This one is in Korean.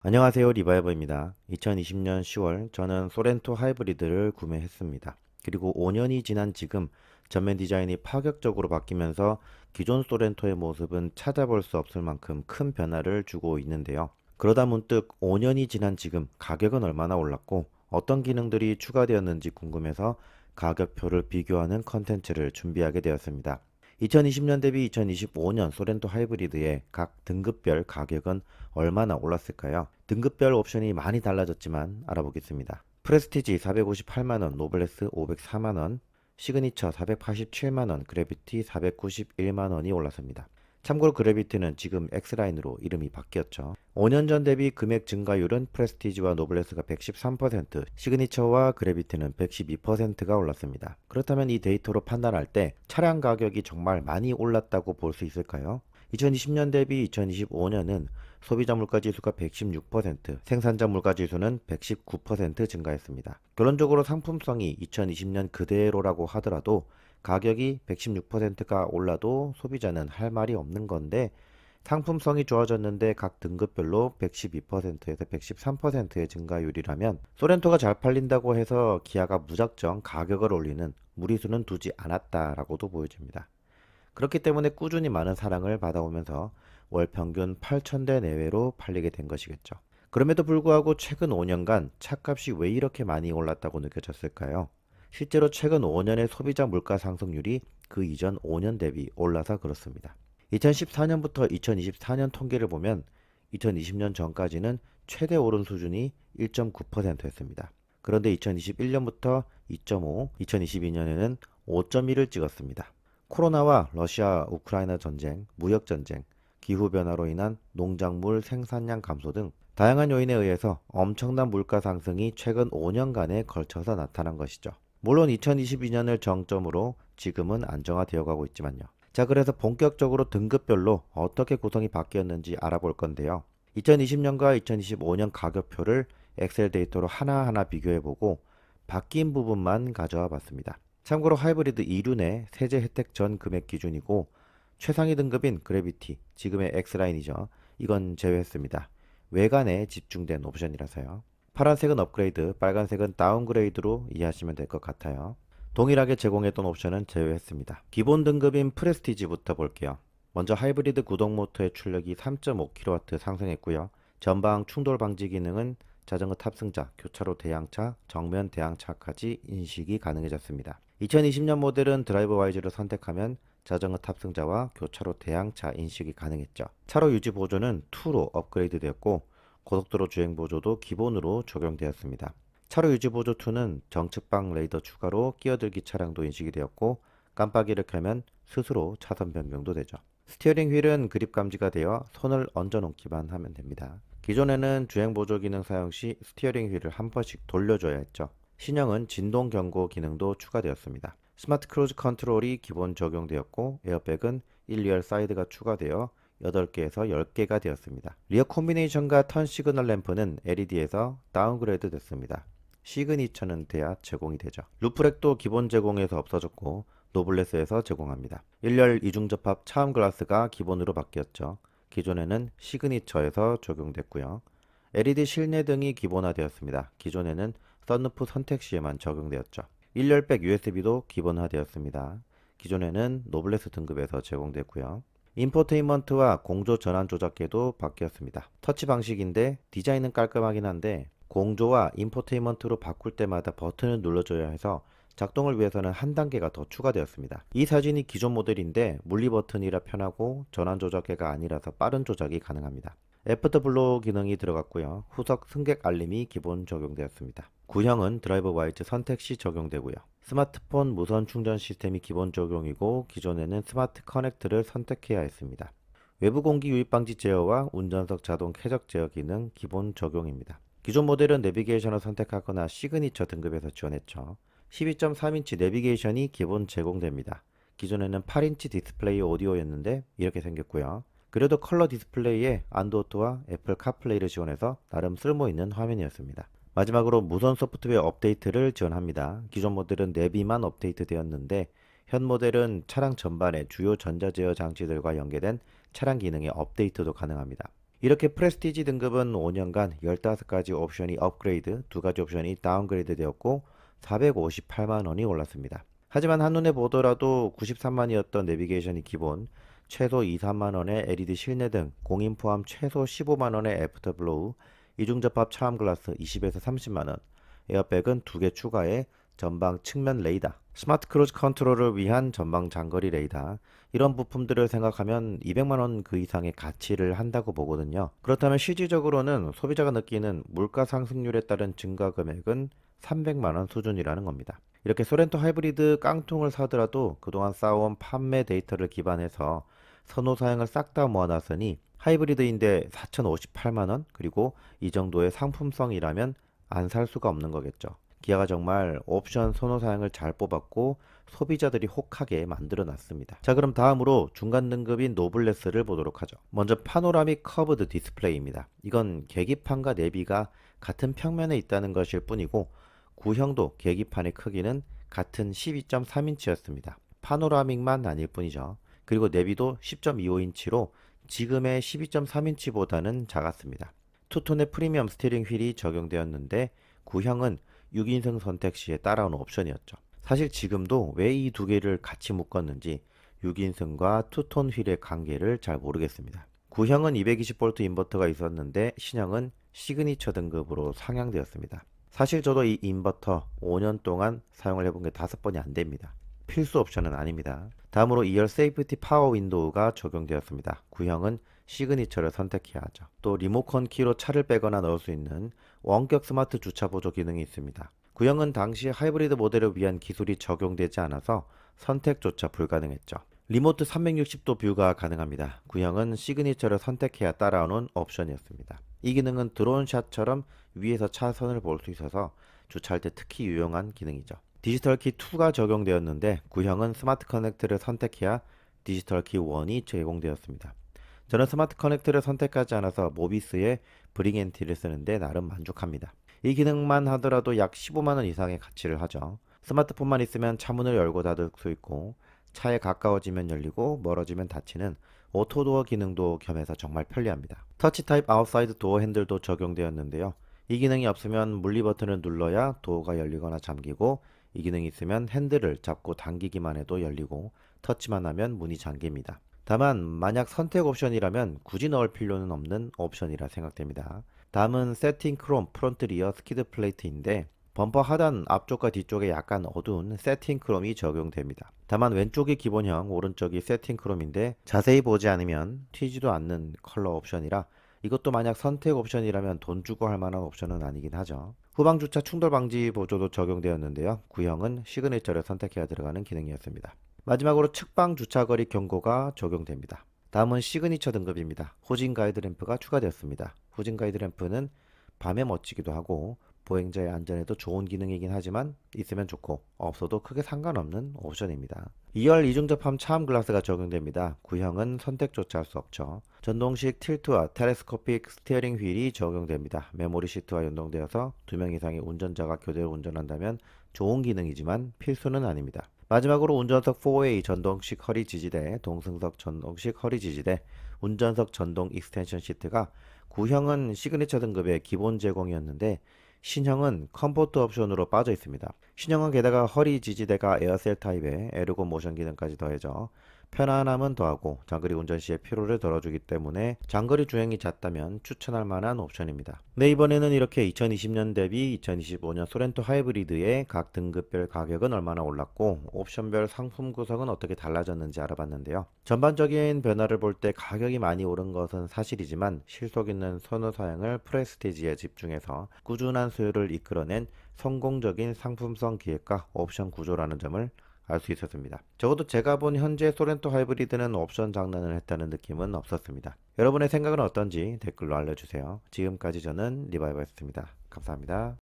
안녕하세요, 리바이버입니다. 2020년 10월 저는 소렌토 하이브리드를 구매했습니다. 그리고 5년이 지난 지금 전면 디자인이 파격적으로 바뀌면서 기존 소렌토의 모습은 찾아볼 수 없을 만큼 큰 변화를 주고 있는데요. 그러다 문득 5년이 지난 지금 가격은 얼마나 올랐고 어떤 기능들이 추가되었는지 궁금해서 가격표를 비교하는 컨텐츠를 준비하게 되었습니다. 2020년 대비 2025년 소렌토 하이브리드의 각 등급별 가격은 얼마나 올랐을까요? 등급별 옵션이 많이 달라졌지만 알아보겠습니다. 프레스티지 458만원, 노블레스 504만원, 시그니처 487만원, 그래비티 491만원이 올랐습니다. 참고로 그래비티는 지금 X라인으로 이름이 바뀌었죠. 5년 전 대비 금액 증가율은 프레스티지와 노블레스가 113%, 시그니처와 그래비티는 112%가 올랐습니다. 그렇다면 이 데이터로 판단할 때 차량 가격이 정말 많이 올랐다고 볼 수 있을까요? 2020년 대비 2025년은 소비자 물가 지수가 116%, 생산자 물가 지수는 119% 증가했습니다. 결론적으로 상품성이 2020년 그대로라고 하더라도 가격이 116%가 올라도 소비자는 할 말이 없는 건데, 상품성이 좋아졌는데 각 등급별로 112%에서 113%의 증가율이라면 소렌토가 잘 팔린다고 해서 기아가 무작정 가격을 올리는 무리수는 두지 않았다라고도 보여집니다. 그렇기 때문에 꾸준히 많은 사랑을 받아오면서 월 평균 8,000대 내외로 팔리게 된 것이겠죠. 그럼에도 불구하고 최근 5년간 차값이 왜 이렇게 많이 올랐다고 느껴졌을까요? 실제로 최근 5년의 소비자 물가 상승률이 그 이전 5년 대비 올라서 그렇습니다. 2014년부터 2024년 통계를 보면 2020년 전까지는 최대 오른 수준이 1.9%였습니다. 그런데 2021년부터 2.5, 2022년에는 5.1을 찍었습니다. 코로나와 러시아 우크라이나 전쟁, 무역 전쟁, 기후 변화로 인한 농작물 생산량 감소 등 다양한 요인에 의해서 엄청난 물가 상승이 최근 5년간에 걸쳐서 나타난 것이죠. 물론 2022년을 정점으로 지금은 안정화되어 가고 있지만요. 자, 그래서 본격적으로 등급별로 어떻게 구성이 바뀌었는지 알아볼 건데요. 2020년과 2025년 가격표를 엑셀 데이터로 하나하나 비교해보고 바뀐 부분만 가져와 봤습니다. 참고로 하이브리드 2륜의 세제 혜택 전 금액 기준이고 최상위 등급인 그래비티, 지금의 X라인이죠. 이건 제외했습니다. 외관에 집중된 옵션이라서요. 파란색은 업그레이드, 빨간색은 다운그레이드로 이해하시면 될 것 같아요. 동일하게 제공했던 옵션은 제외했습니다. 기본 등급인 프레스티지부터 볼게요. 먼저 하이브리드 구동 모터의 출력이 3.5kW 상승했고요. 전방 충돌 방지 기능은 자전거 탑승자, 교차로 대항차, 정면 대항차까지 인식이 가능해졌습니다. 2020년 모델은 드라이브 와이즈를 선택하면 자전거 탑승자와 교차로 대항차 인식이 가능했죠. 차로 유지 보조는 2로 업그레이드 되었고 고속도로 주행 보조도 기본으로 적용되었습니다. 차로 유지 보조 2는 정측방 레이더 추가로 끼어들기 차량도 인식이 되었고 깜빡이를 켜면 스스로 차선 변경도 되죠. 스티어링 휠은 그립 감지가 되어 손을 얹어 놓기만 하면 됩니다. 기존에는 주행 보조 기능 사용 시 스티어링 휠을 한 번씩 돌려줘야 했죠. 신형은 진동 경고 기능도 추가되었습니다. 스마트 크루즈 컨트롤이 기본 적용되었고 에어백은 1, 2열 사이드가 추가되어 8개에서 10개가 되었습니다. 리어 콤비네이션과 턴 시그널 램프는 LED에서 다운그레이드 됐습니다. 시그니처는 돼야 제공이 되죠. 루프렉도 기본 제공에서 없어졌고 노블레스에서 제공합니다. 1열 이중접합 차음 글라스가 기본으로 바뀌었죠. 기존에는 시그니처에서 적용됐고요. LED 실내 등이 기본화되었습니다. 기존에는 썬루프 선택 시에만 적용되었죠. 1열백 USB도 기본화되었습니다. 기존에는 노블레스 등급에서 제공됐고요. 인포테인먼트와 공조 전환 조작계도 바뀌었습니다. 터치 방식인데 디자인은 깔끔하긴 한데 공조와 인포테인먼트로 바꿀 때마다 버튼을 눌러줘야 해서 작동을 위해서는 한 단계가 더 추가되었습니다. 이 사진이 기존 모델인데 물리 버튼이라 편하고 전환 조작계가 아니라서 빠른 조작이 가능합니다. 애프터 블로우 기능이 들어갔고요. 후석 승객 알림이 기본 적용되었습니다. 구형은 드라이버 와이즈 선택 시 적용되고요. 스마트폰 무선 충전 시스템이 기본 적용이고 기존에는 스마트 커넥트를 선택해야 했습니다. 외부 공기 유입 방지 제어와 운전석 자동 쾌적 제어 기능 기본 적용입니다. 기존 모델은 내비게이션을 선택하거나 시그니처 등급에서 지원했죠. 12.3인치 내비게이션이 기본 제공됩니다. 기존에는 8인치 디스플레이 오디오였는데 이렇게 생겼고요. 그래도 컬러 디스플레이에 안드로트와 애플 카플레이를 지원해서 나름 쓸모있는 화면이었습니다. 마지막으로 무선 소프트웨어 업데이트를 지원합니다. 기존 모델은 내비만 업데이트 되었는데 현 모델은 차량 전반의 주요 전자제어 장치들과 연계된 차량 기능의 업데이트도 가능합니다. 이렇게 프레스티지 등급은 5년간 15가지 옵션이 업그레이드, 2가지 옵션이 다운그레이드 되었고 458만 원이 올랐습니다. 하지만 한눈에 보더라도 93만이었던 내비게이션이 기본, 최소 2, 3만 원의 LED 실내 등 공인 포함 최소 15만 원의 애프터블로우, 이중접합 차암 글라스 20에서 30만 원, 에어백은 2개 추가해 전방 측면 레이더, 스마트 크루즈 컨트롤을 위한 전방 장거리 레이더, 이런 부품들을 생각하면 200만 원 그 이상의 가치를 한다고 보거든요. 그렇다면 실질적으로는 소비자가 느끼는 물가 상승률에 따른 증가 금액은 300만 원 수준이라는 겁니다. 이렇게 소렌토 하이브리드 깡통을 사더라도 그동안 쌓아온 판매 데이터를 기반해서 선호 사양을 싹 다 모아놨으니 하이브리드인데 4,058만 원, 그리고 이 정도의 상품성이라면 안 살 수가 없는 거겠죠. 기아가 정말 옵션 선호 사양을 잘 뽑았고 소비자들이 혹하게 만들어 놨습니다. 자, 그럼 다음으로 중간 등급인 노블레스를 보도록 하죠. 먼저 파노라믹 커브드 디스플레이입니다. 이건 계기판과 내비가 같은 평면에 있다는 것일 뿐이고 구형도 계기판의 크기는 같은 12.3인치였습니다. 파노라믹만 아닐 뿐이죠. 그리고 내비도 10.25인치로 지금의 12.3인치보다는 작았습니다. 투톤의 프리미엄 스티어링 휠이 적용되었는데 구형은 6인승 선택 시에 따라오는 옵션이었죠. 사실 지금도 왜 이 두 개를 같이 묶었는지 6인승과 투톤 휠의 관계를 잘 모르겠습니다. 구형은 220V 인버터가 있었는데 신형은 시그니처 등급으로 상향되었습니다. 사실 저도 이 인버터 5년 동안 사용을 해본 게 5번이 안 됩니다. 필수 옵션은 아닙니다. 다음으로 2열 세이프티 파워 윈도우가 적용되었습니다. 구형은 시그니처를 선택해야 하죠. 또 리모컨 키로 차를 빼거나 넣을 수 있는 원격 스마트 주차 보조 기능이 있습니다. 구형은 당시 하이브리드 모델을 위한 기술이 적용되지 않아서 선택조차 불가능했죠. 리모트 360도 뷰가 가능합니다. 구형은 시그니처를 선택해야 따라오는 옵션이었습니다. 이 기능은 드론샷처럼 위에서 차선을 볼 수 있어서 주차할 때 특히 유용한 기능이죠. 디지털 키 2가 적용되었는데 구형은 스마트 커넥트를 선택해야 디지털 키 1이 제공되었습니다. 저는 스마트 커넥트를 선택하지 않아서 모비스의 브링앤티를 쓰는데 나름 만족합니다. 이 기능만 하더라도 약 15만 원 이상의 가치를 하죠. 스마트폰만 있으면 차문을 열고 닫을 수 있고 차에 가까워지면 열리고 멀어지면 닫히는 오토도어 기능도 겸해서 정말 편리합니다. 터치 타입 아웃사이드 도어 핸들도 적용되었는데요. 이 기능이 없으면 물리 버튼을 눌러야 도어가 열리거나 잠기고, 이 기능이 있으면 핸들을 잡고 당기기만 해도 열리고 터치만 하면 문이 잠깁니다. 다만 만약 선택 옵션이라면 굳이 넣을 필요는 없는 옵션이라 생각됩니다. 다음은 세팅 크롬 프론트 리어 스키드 플레이트인데 범퍼 하단 앞쪽과 뒤쪽에 약간 어두운 세팅 크롬이 적용됩니다. 다만 왼쪽이 기본형, 오른쪽이 세팅 크롬인데 자세히 보지 않으면 튀지도 않는 컬러 옵션이라 이것도 만약 선택 옵션이라면 돈 주고 할 만한 옵션은 아니긴 하죠. 후방 주차 충돌 방지 보조도 적용되었는데요. 구형은 시그니처를 선택해야 들어가는 기능이었습니다. 마지막으로 측방 주차거리 경고가 적용됩니다. 다음은 시그니처 등급입니다. 후진 가이드 램프가 추가되었습니다. 후진 가이드 램프는 밤에 멋지기도 하고 보행자의 안전에도 좋은 기능이긴 하지만 있으면 좋고 없어도 크게 상관없는 옵션입니다. 2열 이중접합 차암 글라스가 적용됩니다. 구형은 선택조차 할 수 없죠. 전동식 틸트와 텔레스코픽 스티어링 휠이 적용됩니다. 메모리 시트와 연동되어서 2명 이상의 운전자가 교대로 운전한다면 좋은 기능이지만 필수는 아닙니다. 마지막으로 운전석 4웨이 전동식 허리 지지대, 동승석 전동식 허리 지지대, 운전석 전동 익스텐션 시트가 구형은 시그니처 등급의 기본 제공이었는데 신형은 컴포트 옵션으로 빠져 있습니다. 신형은 게다가 허리 지지대가 에어셀 타입에 에르고 모션 기능까지 더해져 편안함은 더하고 장거리 운전 시에 피로를 덜어주기 때문에 장거리 주행이 잦다면 추천할 만한 옵션입니다. 네, 이번에는 이렇게 2020년 대비 2025년 소렌토 하이브리드의 각 등급별 가격은 얼마나 올랐고 옵션별 상품 구성은 어떻게 달라졌는지 알아봤는데요. 전반적인 변화를 볼 때 가격이 많이 오른 것은 사실이지만 실속 있는 선호 사양을 프레스티지에 집중해서 꾸준한 수요를 이끌어낸 성공적인 상품성 기획과 옵션 구조라는 점을 알 수 있었습니다. 적어도 제가 본 현재 소렌토 하이브리드는 옵션 장난을 했다는 느낌은 없었습니다. 여러분의 생각은 어떤지 댓글로 알려주세요. 지금까지 저는 리바이버였습니다. 감사합니다.